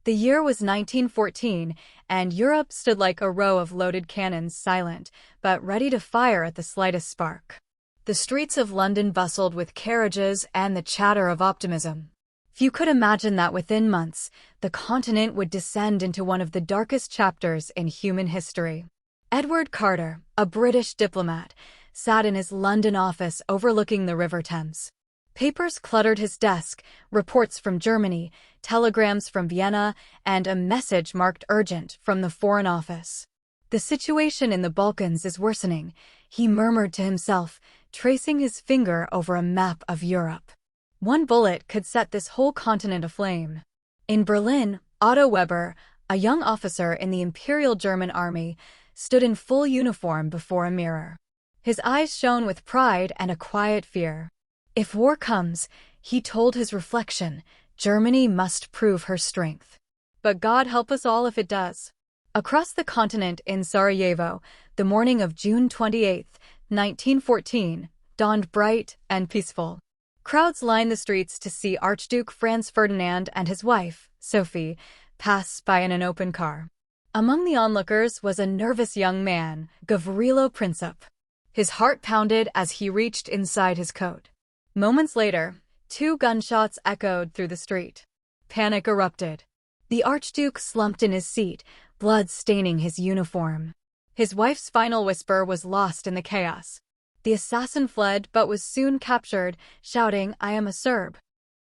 The year was 1914, and Europe stood like a row of loaded cannons, silent, but ready to fire at the slightest spark. The streets of London bustled with carriages and the chatter of optimism. Few could imagine that within months, the continent would descend into one of the darkest chapters in human history. Edward Carter, a British diplomat, sat in his London office overlooking the River Thames. Papers cluttered his desk, reports from Germany, telegrams from Vienna, and a message marked urgent from the Foreign Office. "The situation in the Balkans is worsening," he murmured to himself, tracing his finger over a map of Europe. One bullet could set this whole continent aflame. In Berlin, Otto Weber, a young officer in the Imperial German Army, stood in full uniform before a mirror. His eyes shone with pride and a quiet fear. If war comes, he told his reflection, Germany must prove her strength. But God help us all if it does. Across the continent in Sarajevo, the morning of June 28, 1914, dawned bright and peaceful. Crowds lined the streets to see Archduke Franz Ferdinand and his wife, Sophie, pass by in an open car. Among the onlookers was a nervous young man, Gavrilo Princip. His heart pounded as he reached inside his coat. Moments later, 2 gunshots echoed through the street. Panic erupted. The Archduke slumped in his seat, blood staining his uniform. His wife's final whisper was lost in the chaos. The assassin fled but was soon captured, shouting, "I am a Serb.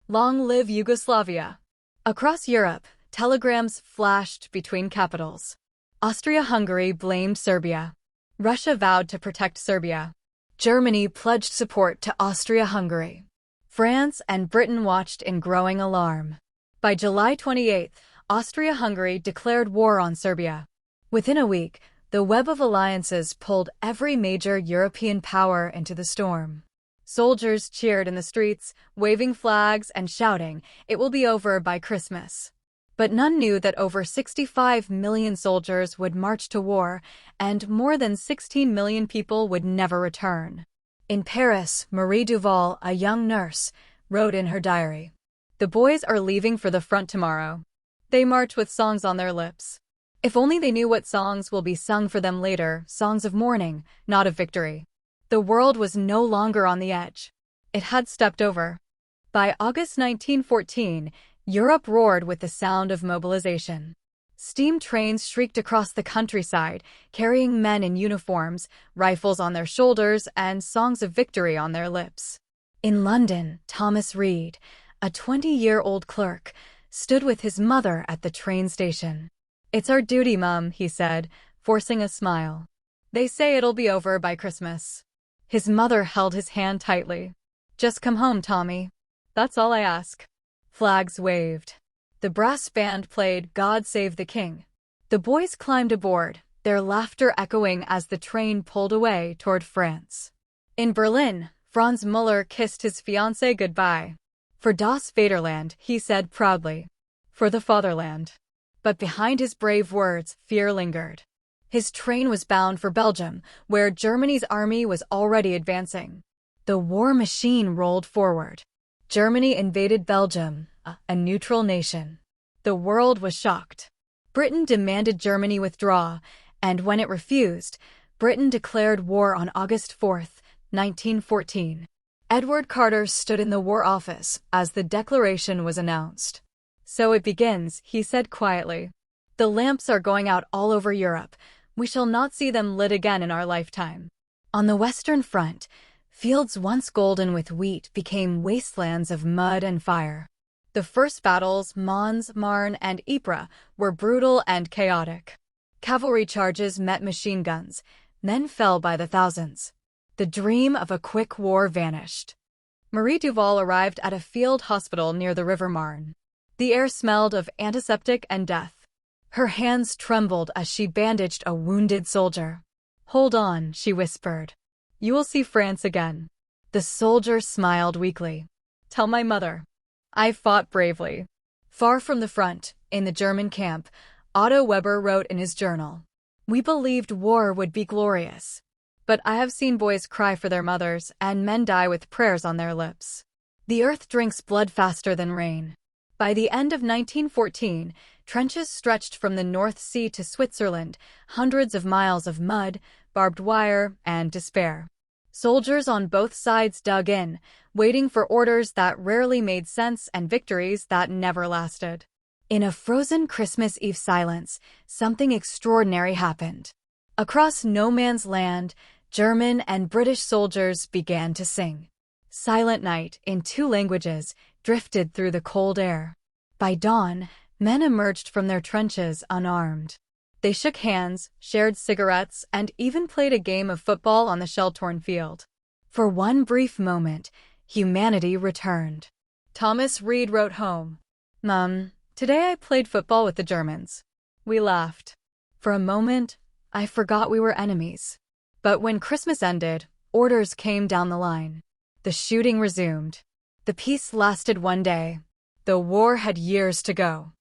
Long live Yugoslavia." Across Europe, telegrams flashed between capitals. Austria-Hungary blamed Serbia. Russia vowed to protect Serbia. Germany pledged support to Austria-Hungary. France and Britain watched in growing alarm. By July 28, Austria-Hungary declared war on Serbia. Within a week, the web of alliances pulled every major European power into the storm. Soldiers cheered in the streets, waving flags and shouting, "It will be over by Christmas." But none knew that over 65 million soldiers would march to war, and more than 16 million people would never return. In Paris, Marie Duval, a young nurse, wrote in her diary, "The boys are leaving for the front tomorrow. They march with songs on their lips. If only they knew what songs will be sung for them later, songs of mourning, not of victory." The world was no longer on the edge. It had stepped over. By August 1914, Europe roared with the sound of mobilization. Steam trains shrieked across the countryside, carrying men in uniforms, rifles on their shoulders, and songs of victory on their lips. In London, Thomas Reed, a 20-year-old clerk, stood with his mother at the train station. "It's our duty, Mum," he said, forcing a smile. "They say it'll be over by Christmas." His mother held his hand tightly. "Just come home, Tommy. That's all I ask." Flags waved. The brass band played "God Save the King." The boys climbed aboard, their laughter echoing as the train pulled away toward France. In Berlin, Franz Müller kissed his fiancée goodbye. "For das Vaterland," he said proudly. "For the fatherland." But behind his brave words, fear lingered. His train was bound for Belgium, where Germany's army was already advancing. The war machine rolled forward. Germany invaded Belgium, a neutral nation. The world was shocked. Britain demanded Germany withdraw, and when it refused, Britain declared war on August 4, 1914. Edward Carter stood in the War Office as the declaration was announced. "So it begins," he said quietly. "The lamps are going out all over Europe. We shall not see them lit again in our lifetime." On the Western Front, fields once golden with wheat became wastelands of mud and fire. The first battles, Mons, Marne, and Ypres, were brutal and chaotic. Cavalry charges met machine guns, then fell by the thousands. The dream of a quick war vanished. Marie Duval arrived at a field hospital near the River Marne. The air smelled of antiseptic and death. Her hands trembled as she bandaged a wounded soldier. "Hold on," she whispered. "You will see France again." The soldier smiled weakly. "Tell my mother. I fought bravely." Far from the front, in the German camp, Otto Weber wrote in his journal, "We believed war would be glorious. But I have seen boys cry for their mothers and men die with prayers on their lips. The earth drinks blood faster than rain." By the end of 1914, trenches stretched from the North Sea to Switzerland, hundreds of miles of mud, barbed wire, and despair. Soldiers on both sides dug in, waiting for orders that rarely made sense and victories that never lasted. In a frozen Christmas Eve silence, something extraordinary happened. Across no man's land, German and British soldiers began to sing. Silent Night, in 2 languages, drifted through the cold air. By dawn, men emerged from their trenches unarmed. They shook hands, shared cigarettes, and even played a game of football on the shell-torn field. For one brief moment, humanity returned. Thomas Reed wrote home, "Mom, today I played football with the Germans. We laughed. For a moment, I forgot we were enemies." But when Christmas ended, orders came down the line. The shooting resumed. The peace lasted one day. The war had years to go.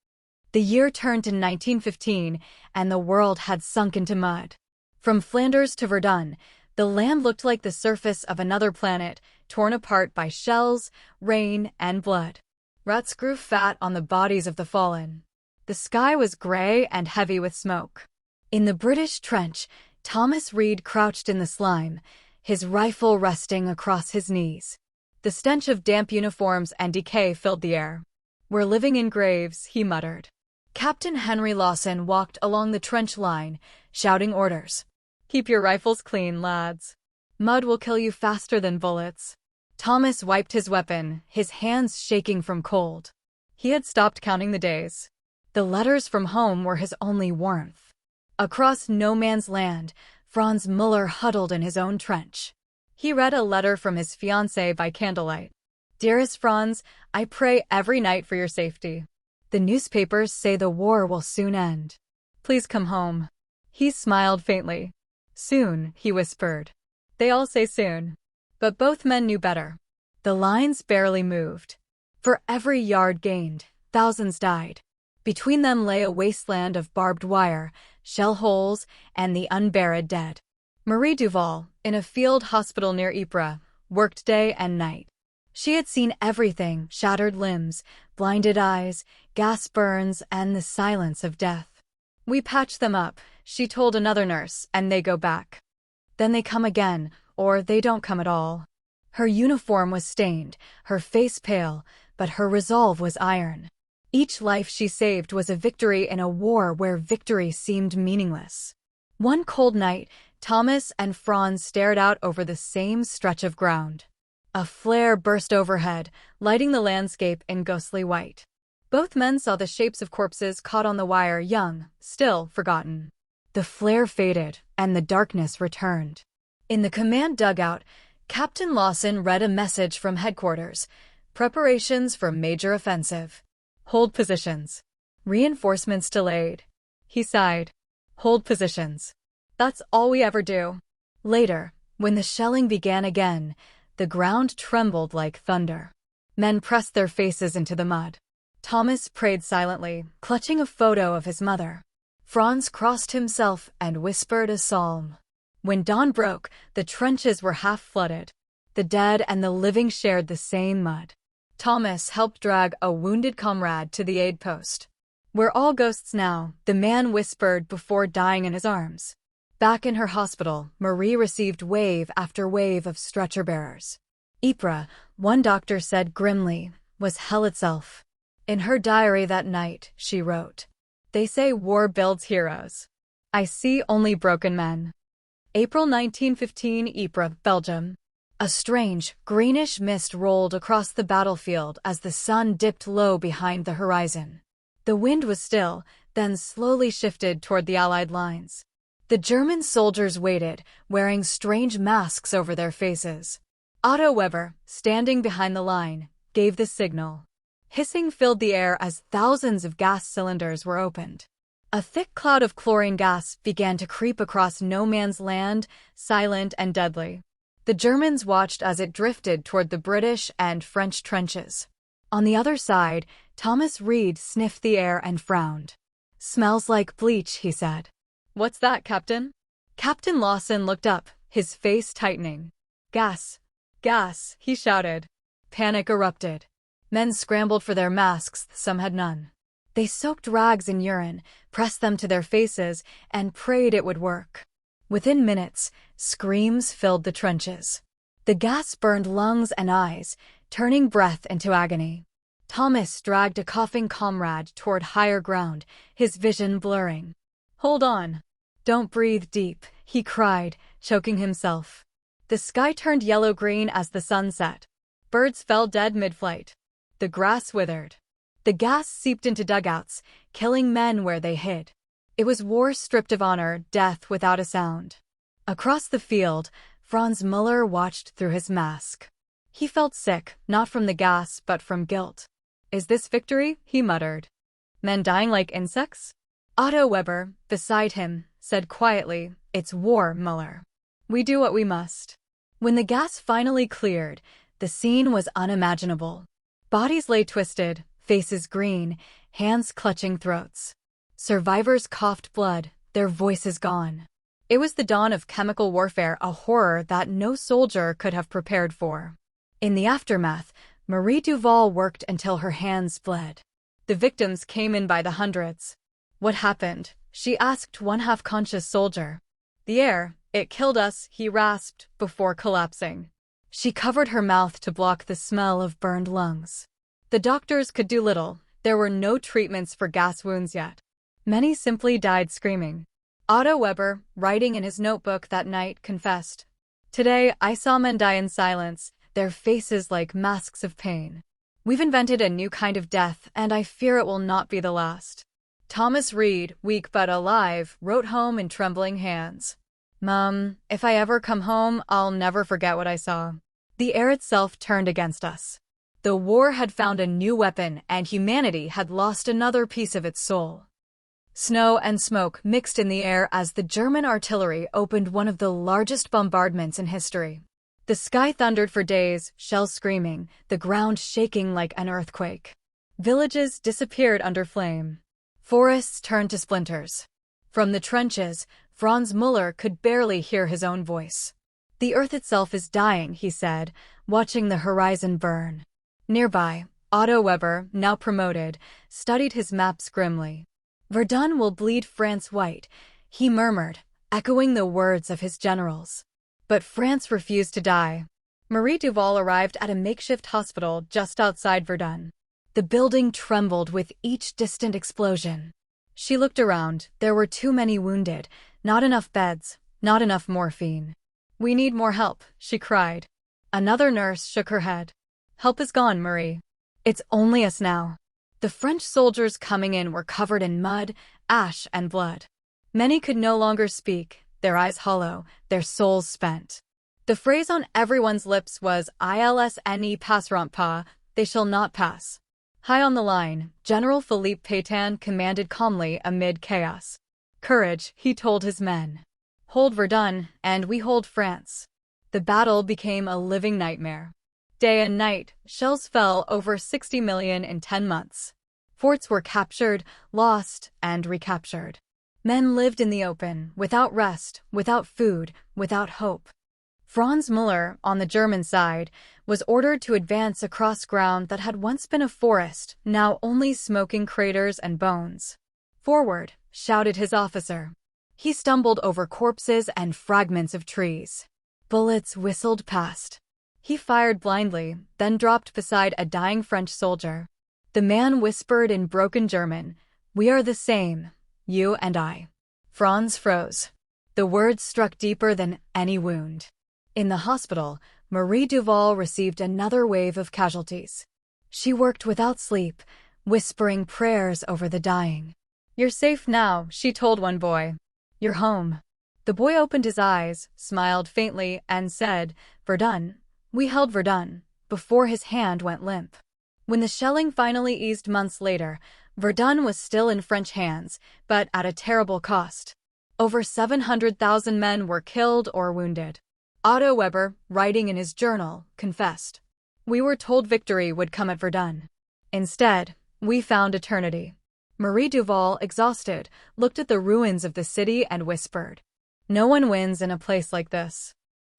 The year turned to 1915, and the world had sunk into mud. From Flanders to Verdun, the land looked like the surface of another planet, torn apart by shells, rain, and blood. Rats grew fat on the bodies of the fallen. The sky was gray and heavy with smoke. In the British trench, Thomas Reed crouched in the slime, his rifle resting across his knees. The stench of damp uniforms and decay filled the air. "We're living in graves," he muttered. Captain Henry Lawson walked along the trench line, shouting orders. "Keep your rifles clean, lads. Mud will kill you faster than bullets." Thomas wiped his weapon, his hands shaking from cold. He had stopped counting the days. The letters from home were his only warmth. Across no man's land, Franz Müller huddled in his own trench. He read a letter from his fiancée by candlelight. "Dearest Franz, I pray every night for your safety. The newspapers say the war will soon end. Please come home." He smiled faintly. "Soon," he whispered. "They all say soon." But both men knew better. The lines barely moved. For every yard gained, thousands died. Between them lay a wasteland of barbed wire, shell holes, and the unburied dead. Marie Duval, in a field hospital near Ypres, worked day and night. She had seen everything: shattered limbs, blinded eyes, gas burns, and the silence of death. "We patch them up," she told another nurse, "and they go back. Then they come again, or they don't come at all." Her uniform was stained, her face pale, but her resolve was iron. Each life she saved was a victory in a war where victory seemed meaningless. One cold night, Thomas and Franz stared out over the same stretch of ground. A flare burst overhead, lighting the landscape in ghostly white. Both men saw the shapes of corpses caught on the wire, young, still forgotten. The flare faded, and the darkness returned. In the command dugout, Captain Lawson read a message from headquarters: "Preparations for major offensive. Hold positions. Reinforcements delayed." He sighed. "Hold positions. That's all we ever do." Later, when the shelling began again, the ground trembled like thunder. Men pressed their faces into the mud. Thomas prayed silently, clutching a photo of his mother. Franz crossed himself and whispered a psalm. When dawn broke, the trenches were half flooded. The dead and the living shared the same mud. Thomas helped drag a wounded comrade to the aid post. "We're all ghosts now," the man whispered before dying in his arms. Back in her hospital, Marie received wave after wave of stretcher-bearers. Ypres, one doctor said grimly, was hell itself. In her diary that night, she wrote, "They say war builds heroes. I see only broken men." April 1915, Ypres, Belgium. A strange, greenish mist rolled across the battlefield as the sun dipped low behind the horizon. The wind was still, then slowly shifted toward the Allied lines. The German soldiers waited, wearing strange masks over their faces. Otto Weber, standing behind the line, gave the signal. Hissing filled the air as thousands of gas cylinders were opened. A thick cloud of chlorine gas began to creep across no man's land, silent and deadly. The Germans watched as it drifted toward the British and French trenches. On the other side, Thomas Reed sniffed the air and frowned. "Smells like bleach," he said. "What's that, Captain?" Captain Lawson looked up, his face tightening. "Gas! Gas!" he shouted. Panic erupted. Men scrambled for their masks, some had none. They soaked rags in urine, pressed them to their faces, and prayed it would work. Within minutes, screams filled the trenches. The gas burned lungs and eyes, turning breath into agony. Thomas dragged a coughing comrade toward higher ground, his vision blurring. "Hold on. Don't breathe deep," he cried, choking himself. The sky turned yellow-green as the sun set. Birds fell dead mid-flight. The grass withered. The gas seeped into dugouts, killing men where they hid. It was war stripped of honor, death without a sound. Across the field, Franz Müller watched through his mask. He felt sick, not from the gas, but from guilt. "Is this victory?" he muttered. "Men dying like insects?" Otto Weber, beside him, said quietly, "It's war, Müller. We do what we must." When the gas finally cleared, the scene was unimaginable. Bodies lay twisted, faces green, hands clutching throats. Survivors coughed blood, their voices gone. It was the dawn of chemical warfare, a horror that no soldier could have prepared for. In the aftermath, Marie Duval worked until her hands bled. The victims came in by the hundreds. "What happened?" she asked one half-conscious soldier. "The air, it killed us," he rasped, before collapsing. She covered her mouth to block the smell of burned lungs. The doctors could do little. There were no treatments for gas wounds yet. Many simply died screaming. Otto Weber, writing in his notebook that night, confessed, "Today, I saw men die in silence, their faces like masks of pain. We've invented a new kind of death, and I fear it will not be the last." Thomas Reed, weak but alive, wrote home in trembling hands. "Mom, if I ever come home, I'll never forget what I saw." The air itself turned against us. The war had found a new weapon, and humanity had lost another piece of its soul. Snow and smoke mixed in the air as the German artillery opened one of the largest bombardments in history. The sky thundered for days, shells screaming, the ground shaking like an earthquake. Villages disappeared under flame. Forests turned to splinters. From the trenches, Franz Müller could barely hear his own voice. "The earth itself is dying," he said, watching the horizon burn. Nearby, Otto Weber, now promoted, studied his maps grimly. "Verdun will bleed France white," he murmured, echoing the words of his generals. But France refused to die. Marie Duval arrived at a makeshift hospital just outside Verdun. The building trembled with each distant explosion. She looked around. There were too many wounded, not enough beds, not enough morphine. "We need more help," she cried. Another nurse shook her head. "Help is gone, Marie. It's only us now." The French soldiers coming in were covered in mud, ash, and blood. Many could no longer speak, their eyes hollow, their souls spent. The phrase on everyone's lips was "Ils ne passeront pas," they shall not pass. High on the line, General Philippe Pétain commanded calmly amid chaos. "Courage," he told his men. "Hold Verdun, and we hold France." The battle became a living nightmare. Day and night, shells fell over 60 million in 10 months. Forts were captured, lost, and recaptured. Men lived in the open, without rest, without food, without hope. Franz Müller, on the German side, was ordered to advance across ground that had once been a forest, now only smoking craters and bones. "Forward," shouted his officer. He stumbled over corpses and fragments of trees. Bullets whistled past. He fired blindly, then dropped beside a dying French soldier. The man whispered in broken German, "We are the same, you and I." Franz froze. The words struck deeper than any wound. In the hospital, Marie Duval received another wave of casualties. She worked without sleep, whispering prayers over the dying. "You're safe now," she told one boy. "You're home." The boy opened his eyes, smiled faintly, and said, "Verdun. We held Verdun," before his hand went limp. When the shelling finally eased months later, Verdun was still in French hands, but at a terrible cost. Over 700,000 men were killed or wounded. Otto Weber, writing in his journal, confessed, "We were told victory would come at Verdun. Instead, we found eternity." Marie Duval, exhausted, looked at the ruins of the city and whispered, "No one wins in a place like this."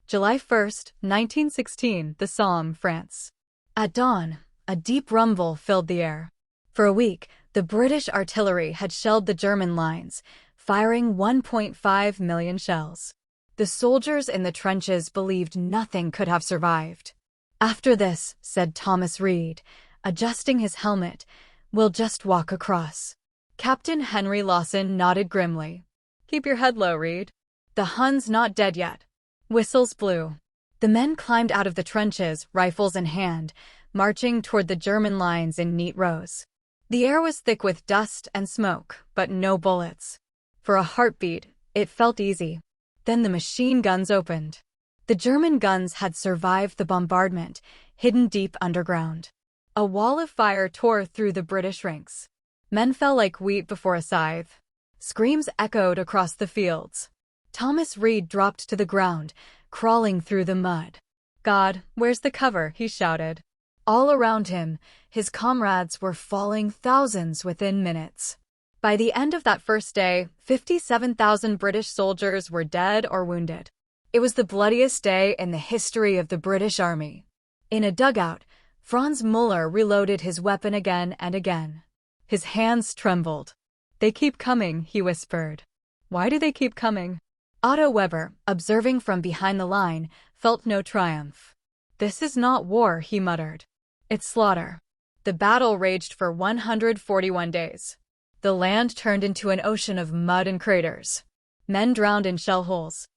July 1, 1916, the Somme, France. At dawn, a deep rumble filled the air. For a week, the British artillery had shelled the German lines, firing 1.5 million shells. The soldiers in the trenches believed nothing could have survived. "After this," said Thomas Reed, adjusting his helmet, "we'll just walk across." Captain Henry Lawson nodded grimly. "Keep your head low, Reed. The Huns not dead yet." Whistles blew. The men climbed out of the trenches, rifles in hand, marching toward the German lines in neat rows. The air was thick with dust and smoke, but no bullets. For a heartbeat, it felt easy. Then the machine guns opened. The German guns had survived the bombardment, hidden deep underground. A wall of fire tore through the British ranks. Men fell like wheat before a scythe. Screams echoed across the fields. Thomas Reed dropped to the ground, crawling through the mud. "God, where's the cover?" he shouted. All around him, his comrades were falling, thousands within minutes. By the end of that first day, 57,000 British soldiers were dead or wounded. It was the bloodiest day in the history of the British Army. In a dugout, Franz Müller reloaded his weapon again and again. His hands trembled. "They keep coming," he whispered. "Why do they keep coming?" Otto Weber, observing from behind the line, felt no triumph. "This is not war," he muttered. "It's slaughter." The battle raged for 141 days. The land turned into an ocean of mud and craters. Men drowned in shell holes.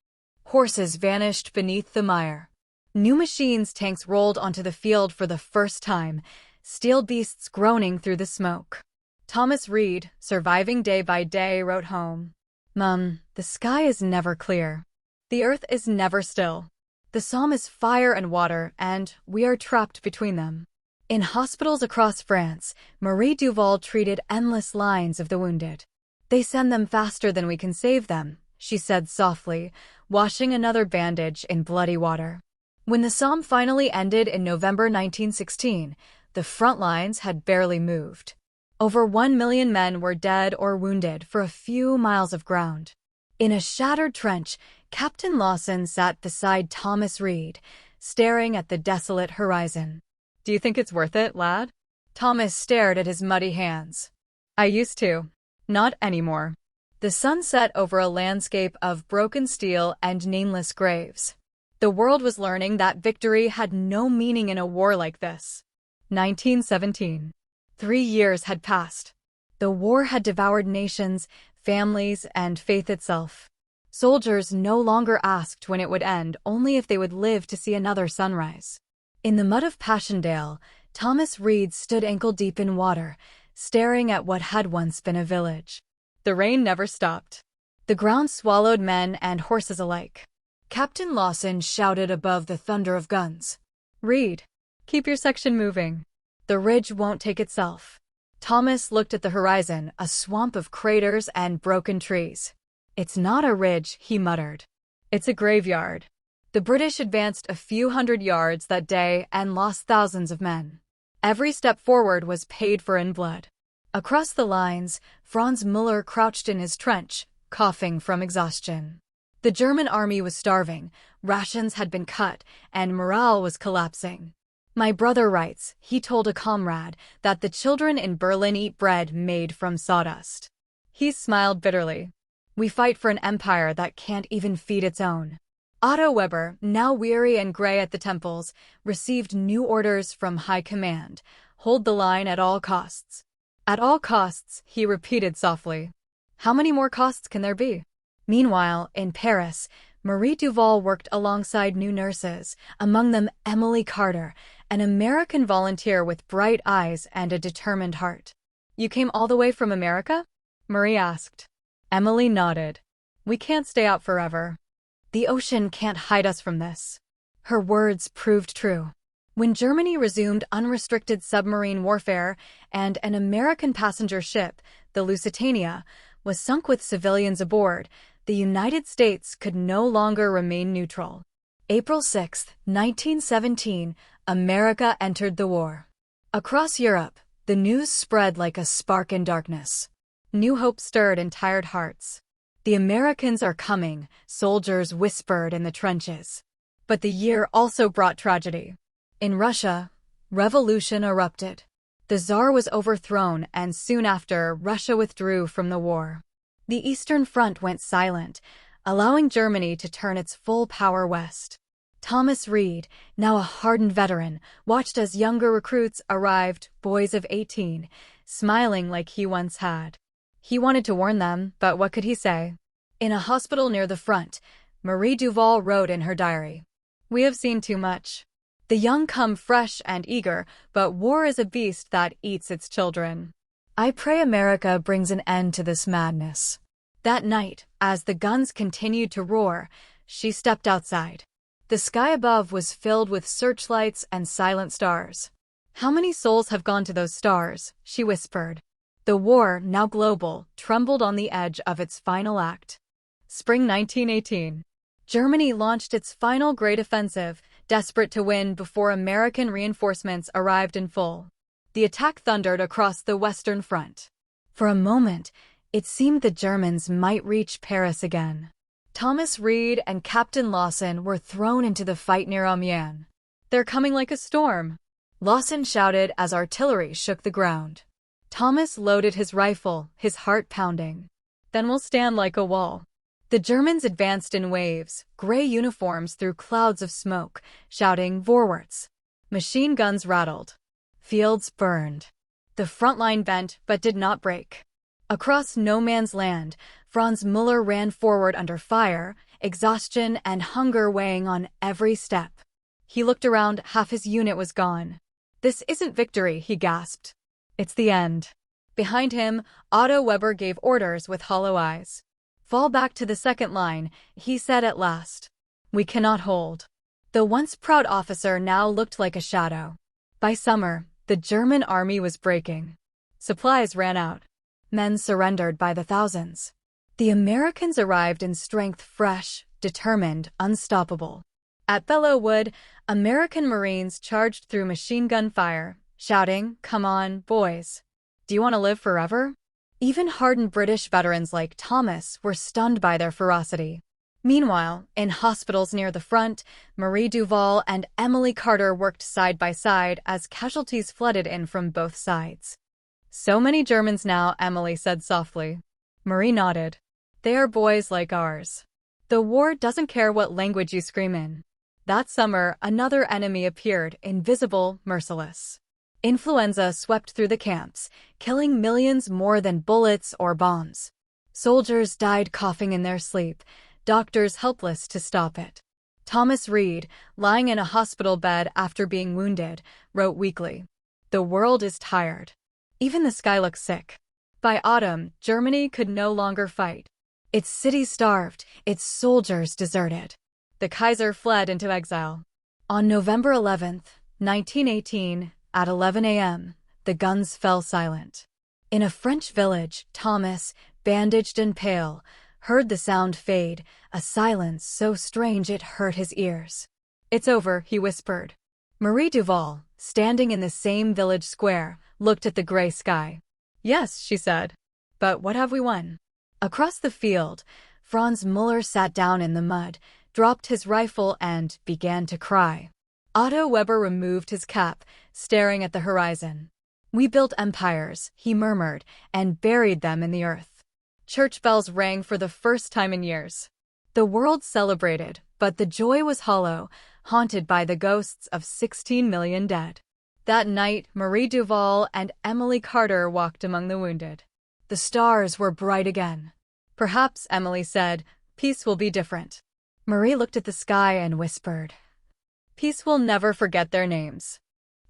Horses vanished beneath the mire. New machines tanks rolled onto the field for the first time, steel beasts groaning through the smoke. Thomas Reed, surviving day by day, wrote home, "Mum, the sky is never clear. The earth is never still. The Somme is fire and water, and we are trapped between them." In hospitals across France, Marie Duval treated endless lines of the wounded. "They send them faster than we can save them," she said softly, washing another bandage in bloody water. When the Somme finally ended in November 1916, the front lines had barely moved. Over 1 million men were dead or wounded for a few miles of ground. In a shattered trench, Captain Lawson sat beside Thomas Reed, staring at the desolate horizon. "Do you think it's worth it, lad?" Thomas stared at his muddy hands. "I used to. Not anymore." The sun set over a landscape of broken steel and nameless graves. The world was learning that victory had no meaning in a war like this. 1917. 3 years had passed. The war had devoured nations, families, and faith itself. Soldiers no longer asked when it would end, only if they would live to see another sunrise. In the mud of Passchendaele, Thomas Reed stood ankle-deep in water, staring at what had once been a village. The rain never stopped. The ground swallowed men and horses alike. Captain Lawson shouted above the thunder of guns, "Reed, keep your section moving. The ridge won't take itself." Thomas looked at the horizon, a swamp of craters and broken trees. "It's not a ridge," he muttered. "It's a graveyard." The British advanced a few hundred yards that day and lost thousands of men. Every step forward was paid for in blood. Across the lines, Franz Müller crouched in his trench, coughing from exhaustion. The German army was starving, rations had been cut, and morale was collapsing. "My brother writes," he told a comrade, "that the children in Berlin eat bread made from sawdust." He smiled bitterly. "We fight for an empire that can't even feed its own." Otto Weber, now weary and gray at the temples, received new orders from high command: "Hold the line at all costs." "At all costs," he repeated softly. How many more costs can there be? Meanwhile, in Paris, Marie Duval worked alongside new nurses, among them Emily Carter, an American volunteer with bright eyes and a determined heart. "You came all the way from America?" Marie asked. Emily nodded. "We can't stay out forever. The ocean can't hide us from this." Her words proved true. When Germany resumed unrestricted submarine warfare and an American passenger ship, the Lusitania, was sunk with civilians aboard, the United States could no longer remain neutral. April 6, 1917, America entered the war. Across Europe, the news spread like a spark in darkness. New hope stirred in tired hearts. "The Americans are coming," soldiers whispered in the trenches. But the year also brought tragedy. In Russia, Revolution erupted. The Tsar was overthrown, and soon after, Russia withdrew from the war. The Eastern Front went silent, allowing Germany to turn its full power west. Thomas Reed, now a hardened veteran, watched as younger recruits arrived, boys of 18, smiling like he once had. He wanted to warn them, but what could he say? In a hospital near the front, Marie Duval wrote in her diary, "We have seen too much. The young come fresh and eager, but war is a beast that eats its children. I pray America brings an end to this madness." That night, as the guns continued to roar, she stepped outside. The sky above was filled with searchlights and silent stars. "How many souls have gone to those stars?" she whispered. The war, now global, trembled on the edge of its final act. Spring 1918. Germany launched its final great offensive, desperate to win before American reinforcements arrived in full. The attack thundered across the Western Front. For a moment, it seemed the Germans might reach Paris again. Thomas Reed and Captain Lawson were thrown into the fight near Amiens. "They're coming like a storm," Lawson shouted as artillery shook the ground. Thomas loaded his rifle, his heart pounding. "Then we'll stand like a wall." The Germans advanced in waves, gray uniforms through clouds of smoke, shouting "Vorwärts." Machine guns rattled. Fields burned. The front line bent but did not break. Across no man's land, Franz Müller ran forward under fire, exhaustion and hunger weighing on every step. He looked around, half his unit was gone. "This isn't victory," he gasped. "It's the end." Behind him, Otto Weber gave orders with hollow eyes. "Fall back to the second line," he said at last. "We cannot hold." The once proud officer now looked like a shadow. By summer, the German army was breaking. Supplies ran out. Men surrendered by the thousands. The Americans arrived in strength, fresh, determined, unstoppable. At Belleau Wood, American Marines charged through machine gun fire, shouting, "Come on, boys. Do you want to live forever?" Even hardened British veterans like Thomas were stunned by their ferocity. Meanwhile, in hospitals near the front, Marie Duval and Emily Carter worked side by side as casualties flooded in from both sides. "So many Germans now," Emily said softly. Marie nodded. "They are boys like ours. The war doesn't care what language you scream in." That summer, another enemy appeared, invisible, merciless. Influenza swept through the camps, killing millions more than bullets or bombs. Soldiers died coughing in their sleep, doctors helpless to stop it. Thomas Reed, lying in a hospital bed after being wounded, wrote weakly, "The world is tired. Even the sky looks sick." By autumn, Germany could no longer fight. Its cities starved, its soldiers deserted. The Kaiser fled into exile. On November 11th, 1918, at 11 a.m., the guns fell silent. In a French village, Thomas, bandaged and pale, heard the sound fade, a silence so strange it hurt his ears. "It's over," he whispered. Marie Duval, standing in the same village square, looked at the gray sky. "Yes," she said. "But what have we won?" Across the field, Franz Müller sat down in the mud, dropped his rifle and began to cry. Otto Weber removed his cap, staring at the horizon. "We built empires," he murmured, "and buried them in the earth." Church bells rang for the first time in years. The world celebrated, but the joy was hollow, haunted by the ghosts of 16 million dead. That night, Marie Duval and Emily Carter walked among the wounded. The stars were bright again. "Perhaps," Emily said, "peace will be different." Marie looked at the sky and whispered, "Peace will never forget their names."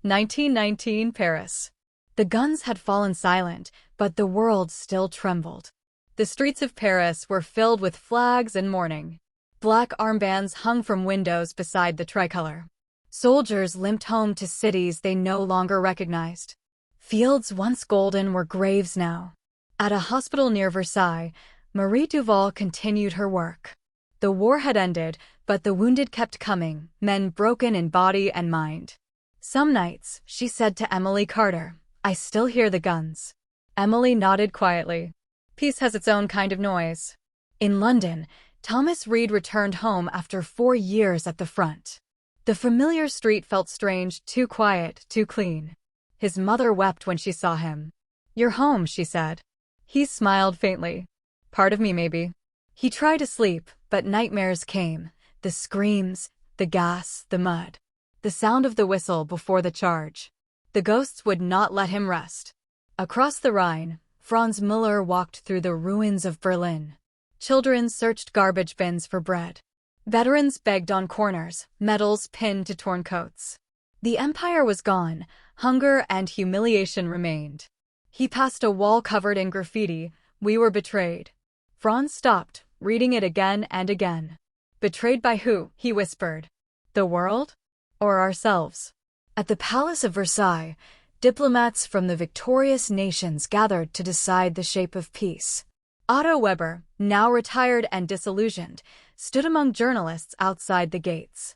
1919 Paris. The guns had fallen silent, but the world still trembled. The streets of Paris were filled with flags and mourning. Black armbands hung from windows beside the tricolor. Soldiers limped home to cities they no longer recognized. Fields once golden were graves now. At a hospital near Versailles, Marie Duval continued her work. The war had ended, but the wounded kept coming, men broken in body and mind. Some nights, she said to Emily Carter, "I still hear the guns." Emily nodded quietly. Peace has its own kind of noise. In London, Thomas Reed returned home after 4 years at the front. The familiar street felt strange, too quiet, too clean. His mother wept when she saw him. "You're home," she said. He smiled faintly. "Part of me, maybe." He tried to sleep, but nightmares came. The screams, the gas, the mud. The sound of the whistle before the charge. The ghosts would not let him rest. Across the Rhine, Franz Müller walked through the ruins of Berlin. Children searched garbage bins for bread. Veterans begged on corners, medals pinned to torn coats. The empire was gone, hunger and humiliation remained. He passed a wall covered in graffiti, "We were betrayed." Franz stopped, reading it again and again. "Betrayed by who?" he whispered. "The world? Or ourselves?" At the Palace of Versailles, diplomats from the victorious nations gathered to decide the shape of peace. Otto Weber, now retired and disillusioned, stood among journalists outside the gates.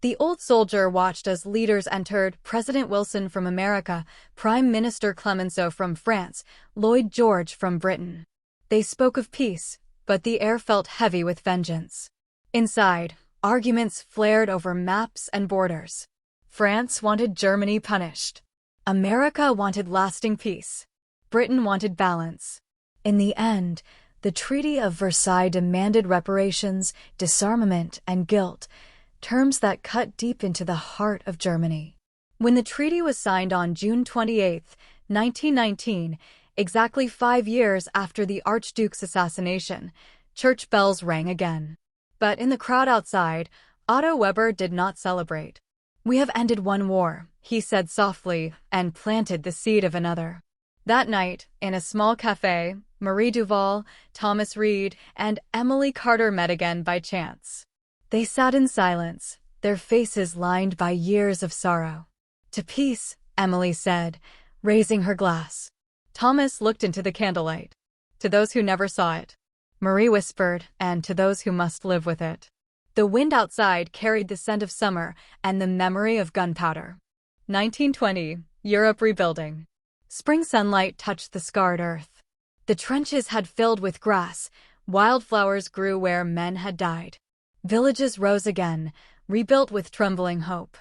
The old soldier watched as leaders entered: President Wilson from America, Prime Minister Clemenceau from France, Lloyd George from Britain. They spoke of peace, but the air felt heavy with vengeance. Inside, arguments flared over maps and borders. France wanted Germany punished. America wanted lasting peace. Britain wanted balance. In the end, the Treaty of Versailles demanded reparations, disarmament, and guilt, terms that cut deep into the heart of Germany. When the treaty was signed on June 28, 1919, exactly 5 years after the Archduke's assassination, church bells rang again. But in the crowd outside, Otto Weber did not celebrate. "We have ended one war," he said softly, and planted the seed of another. That night, in a small cafe, Marie Duval, Thomas Reed, and Emily Carter met again by chance. They sat in silence, their faces lined by years of sorrow. "To peace," Emily said, raising her glass. Thomas looked into the candlelight. "To those who never saw it," Marie whispered, "and to those who must live with it." The wind outside carried the scent of summer and the memory of gunpowder. 1920, Europe rebuilding. Spring sunlight touched the scarred earth. The trenches had filled with grass, wildflowers grew where men had died. Villages rose again, rebuilt with trembling hope.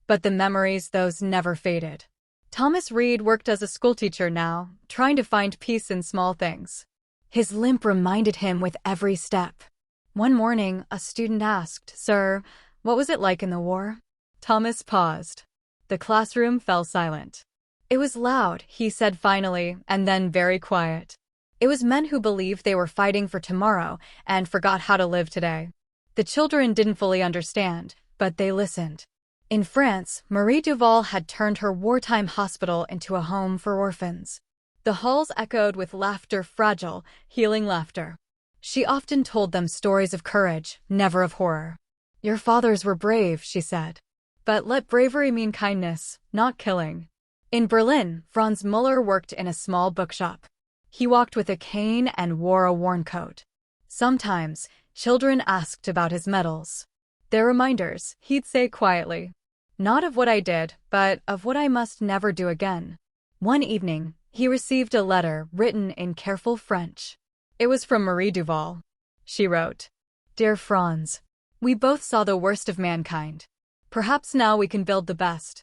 But the memories, those never faded. Thomas Reed worked as a schoolteacher now, trying to find peace in small things. His limp reminded him with every step. One morning, a student asked, "Sir, what was it like in the war?" Thomas paused. The classroom fell silent. "It was loud," he said finally, and then very quiet. "It was men who believed they were fighting for tomorrow and forgot how to live today." The children didn't fully understand, but they listened. In France, Marie Duval had turned her wartime hospital into a home for orphans. The halls echoed with laughter, fragile, healing laughter. She often told them stories of courage, never of horror. "Your fathers were brave," she said. "But let bravery mean kindness, not killing." In Berlin, Franz Müller worked in a small bookshop. He walked with a cane and wore a worn coat. Sometimes, children asked about his medals. "They're reminders," he'd say quietly. "Not of what I did, but of what I must never do again." One evening, he received a letter written in careful French. It was from Marie Duval. She wrote, "Dear Franz, we both saw the worst of mankind. Perhaps now we can build the best.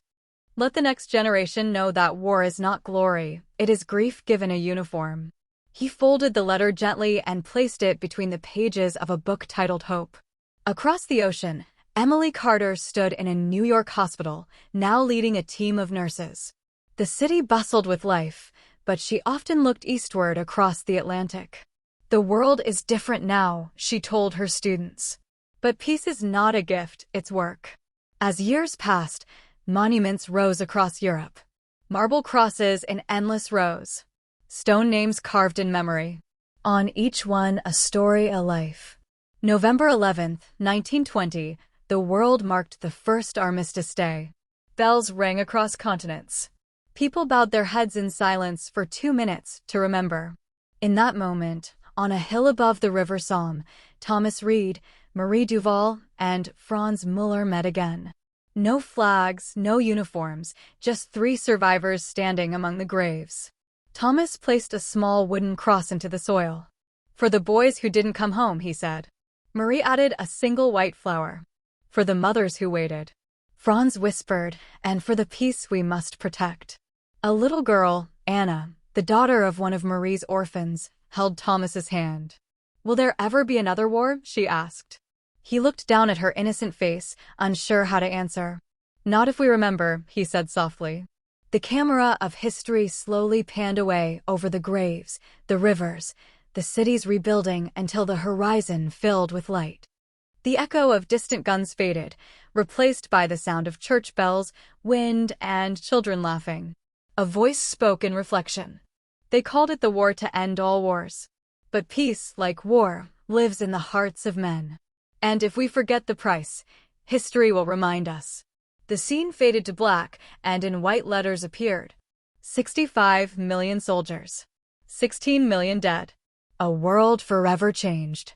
Let the next generation know that war is not glory, it is grief given a uniform." He folded the letter gently and placed it between the pages of a book titled Hope. Across the ocean, Emily Carter stood in a New York hospital, now leading a team of nurses. The city bustled with life, but she often looked eastward across the Atlantic. "The world is different now," she told her students. But peace is not a gift, it's work. As years passed, monuments rose across Europe. Marble crosses in endless rows. Stone names carved in memory. On each one, a story, a life. November 11, 1920, the world marked the first Armistice Day. Bells rang across continents. People bowed their heads in silence for 2 minutes to remember. In that moment, on a hill above the River Somme, Thomas Reed, Marie Duval, and Franz Müller met again. No flags, no uniforms, just 3 survivors standing among the graves. Thomas placed a small wooden cross into the soil. "For the boys who didn't come home," he said. Marie added a single white flower. "For the mothers who waited." Franz whispered, "and for the peace we must protect." A little girl, Anna, the daughter of one of Marie's orphans, held Thomas's hand. "Will there ever be another war?" she asked. He looked down at her innocent face, unsure how to answer. "Not if we remember," he said softly. The camera of history slowly panned away over the graves, the rivers, the cities rebuilding until the horizon filled with light. The echo of distant guns faded, replaced by the sound of church bells, wind, and children laughing. A voice spoke in reflection. They called it the war to end all wars. But peace, like war, lives in the hearts of men. And if we forget the price, history will remind us. The scene faded to black, and in white letters appeared. 65 million soldiers. 16 million dead. A world forever changed.